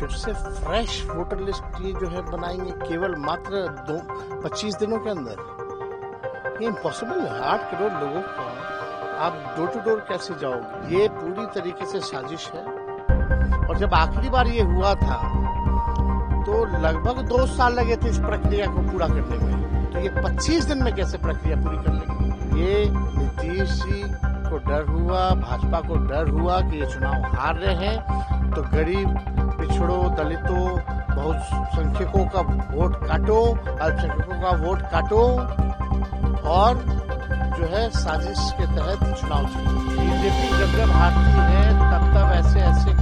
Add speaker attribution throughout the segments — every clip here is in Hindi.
Speaker 1: फिर से फ्रेश वोटर लिस्ट ये जो है बनाएंगे केवल मात्र 25 दिनों के अंदर। ये इम्पॉसिबल है। 8 करोड़ लोगों का आप डोर टू डोर कैसे जाओगे? ये पूरी तरीके से साजिश है। और जब आखिरी बार ये हुआ था तो लगभग 2 साल लगे थे इस प्रक्रिया को पूरा करने में, तो ये 25 दिन में कैसे प्रक्रिया पूरी कर लेंगे? ये नीतीश जी को डर हुआ, भाजपा को डर हुआ कि ये चुनाव हार रहे हैं, तो गरीब, पिछड़ों, दलितों, बहुसंख्यकों का वोट काटो, अल्पसंख्यकों का वोट काटो और जो है साजिश के तहत चुनाव जीतो। बीजेपी जब हारती है तब ऐसे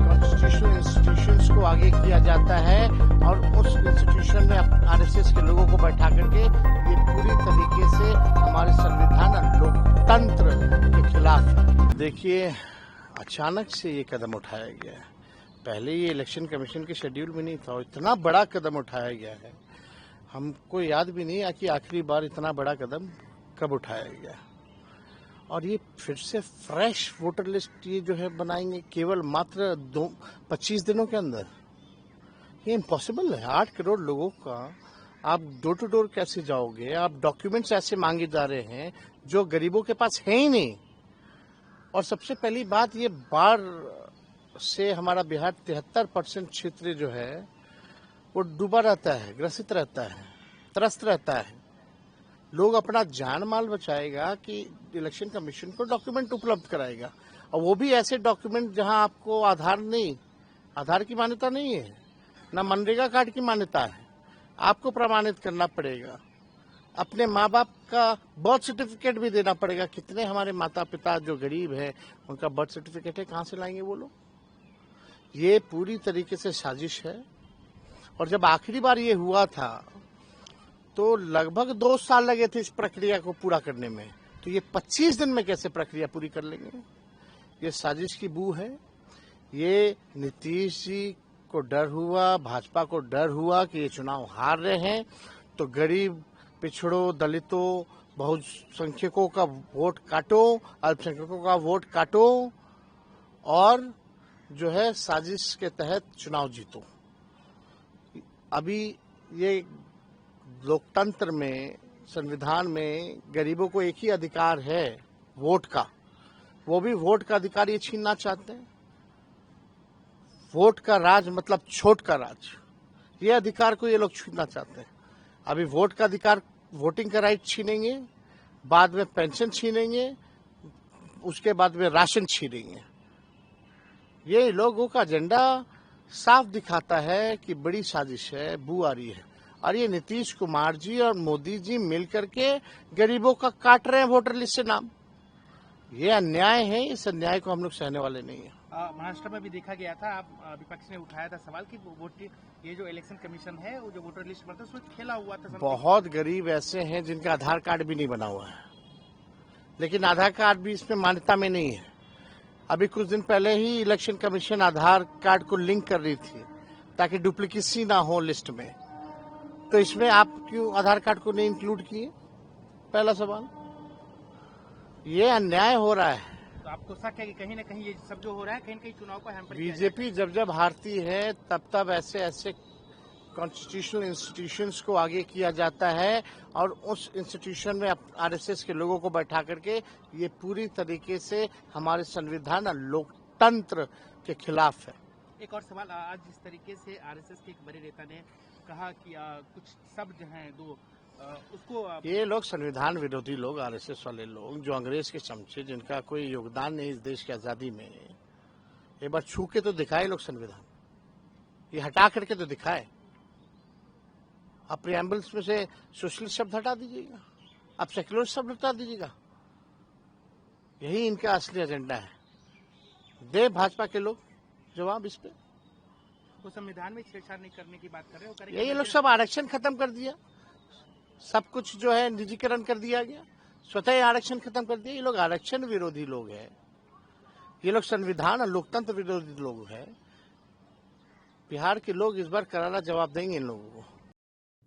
Speaker 1: कॉन्स्टिट्यूशनल इंस्टीट्यूशंस को आगे किया जाता है और उस इंस्टीट्यूशन में आरएसएस के लोगों को बैठा करके ये पूरी तरीके से हमारे संविधान और लोकतंत्र के खिलाफ है। देखिए, अचानक से ये कदम उठाया गया है। पहले ये इलेक्शन कमीशन के शेड्यूल में नहीं था और इतना बड़ा कदम उठाया गया है, हमको याद भी नहीं है कि आखिरी बार इतना बड़ा कदम कब उठाया गया। और ये फिर से फ्रेश वोटर लिस्ट ये जो है बनाएंगे केवल मात्र 25 दिनों के अंदर। ये इम्पॉसिबल है। 8 करोड़ लोगों का आप डोर टू डोर कैसे जाओगे? आप डॉक्यूमेंट्स ऐसे मांगे जा रहे हैं जो गरीबों के पास है ही नहीं। और सबसे पहली बात, ये बाढ़ से हमारा बिहार 73% क्षेत्र जो है वो डूबा रहता है, ग्रसित रहता है, त्रस्त रहता है। लोग अपना जान माल बचाएगा कि इलेक्शन कमीशन को डॉक्यूमेंट उपलब्ध कराएगा, और वो भी ऐसे डॉक्यूमेंट जहां आपको आधार की मान्यता नहीं है, ना मनरेगा कार्ड की मान्यता है। आपको प्रमाणित करना पड़ेगा, अपने माँ बाप का बर्थ सर्टिफिकेट भी देना पड़ेगा। कितने हमारे माता पिता जो गरीब है उनका बर्थ सर्टिफिकेट है, कहाँ से लाएंगे वो लोग? ये पूरी तरीके से साजिश है। और जब आखिरी बार ये हुआ था तो लगभग 2 साल लगे थे इस प्रक्रिया को पूरा करने में, तो ये 25 दिन में कैसे प्रक्रिया पूरी कर लेंगे? ये साजिश की बू है। ये नीतीश जी को डर हुआ, भाजपा को डर हुआ कि ये चुनाव हार रहे हैं, तो गरीब, पिछड़ों, दलितों, बहुसंख्यकों का वोट काटो, अल्पसंख्यकों का वोट काटो और जो है साजिश के तहत चुनाव जीतो। अभी ये लोकतंत्र में, संविधान में गरीबों को एक ही अधिकार है, वोट का। वो भी वोट का अधिकार ये छीनना चाहते हैं। वोट का राज मतलब छोट का राज, ये अधिकार को ये लोग छीनना चाहते हैं। अभी वोट का अधिकार, वोटिंग का राइट छीनेंगे, बाद में पेंशन छीनेंगे, उसके बाद में राशन छीनेंगे। ये लोगों का एजेंडा साफ दिखाता है कि बड़ी साजिश है, बू आ रही है। और ये नीतीश कुमार जी और मोदी जी मिलकर के गरीबों का काट रहे हैं वोटर लिस्ट से नाम। ये अन्याय है, इस अन्याय को हम लोग सहने वाले नहीं है।
Speaker 2: महाराष्ट्र में भी देखा गया था, आप विपक्ष ने उठाया था सवाल कि ये जो इलेक्शन कमीशन है वो जो वोटर लिस्ट बनता है उसमें खेला हुआ था।
Speaker 1: बहुत गरीब ऐसे हैं जिनका आधार कार्ड भी नहीं बना हुआ है, लेकिन आधार कार्ड भी इसमें मान्यता में नहीं है। अभी कुछ दिन पहले ही इलेक्शन कमीशन आधार कार्ड को लिंक कर रही थी ताकि डुप्लीकेसी ना हो लिस्ट में, तो इसमें आप क्यों आधार कार्ड को नहीं इंक्लूड किए? पहला सवाल। ये अन्याय हो रहा है।
Speaker 2: तो आपको शक है कि कहीं ना कहीं ये सब जो हो रहा है कहीं न कहीं चुनाव को हैम्पर किया
Speaker 1: बीजेपी जब हारती है तब ऐसे कॉन्स्टिट्यूशनल इंस्टीट्यूशंस को आगे किया जाता है और उस इंस्टीट्यूशन में आरएसएस के लोगों को बैठा करके ये पूरी तरीके से हमारे संविधान और लोकतंत्र के खिलाफ है।
Speaker 2: एक और सवाल, आज जिस तरीके से आरएसएस के एक बड़े नेता ने कहा कि कुछ शब्द हैं दो उसको
Speaker 1: ये लोग संविधान विरोधी लोग, आरएसएस वाले लोग जो अंग्रेज के चमचे, जिनका कोई योगदान नहीं इस देश की आजादी में, एक बार छू के तो दिखाए लोग संविधान, ये हटा करके तो दिखाए। आप प्रिएम्बल्स में से सोशलिस्ट शब्द हटा दीजिएगा, आप सेक्युलर शब्द हटा दीजिएगा। यही इनका असली एजेंडा है। दे भाजपा के लोग जवाब इस पे।
Speaker 2: वो संविधान में छेड़छाड़ नहीं करने की बात कर रहे हो।
Speaker 1: ये लोग सब आरक्षण खत्म कर दिया, सब कुछ जो है निजीकरण कर दिया गया, स्वतः आरक्षण खत्म कर दिया। ये लोग आरक्षण विरोधी लोग हैं, ये लोग संविधान और लोकतंत्र विरोधी लोग हैं। बिहार के लोग इस बार करारा जवाब देंगे इन लोगों को।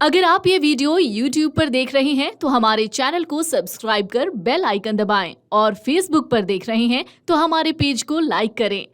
Speaker 3: अगर आप ये वीडियो YouTube पर देख रहे हैं तो हमारे चैनल को सब्सक्राइब कर बेल आइकन दबाएं और Facebook पर देख रहे हैं तो हमारे पेज को लाइक करें।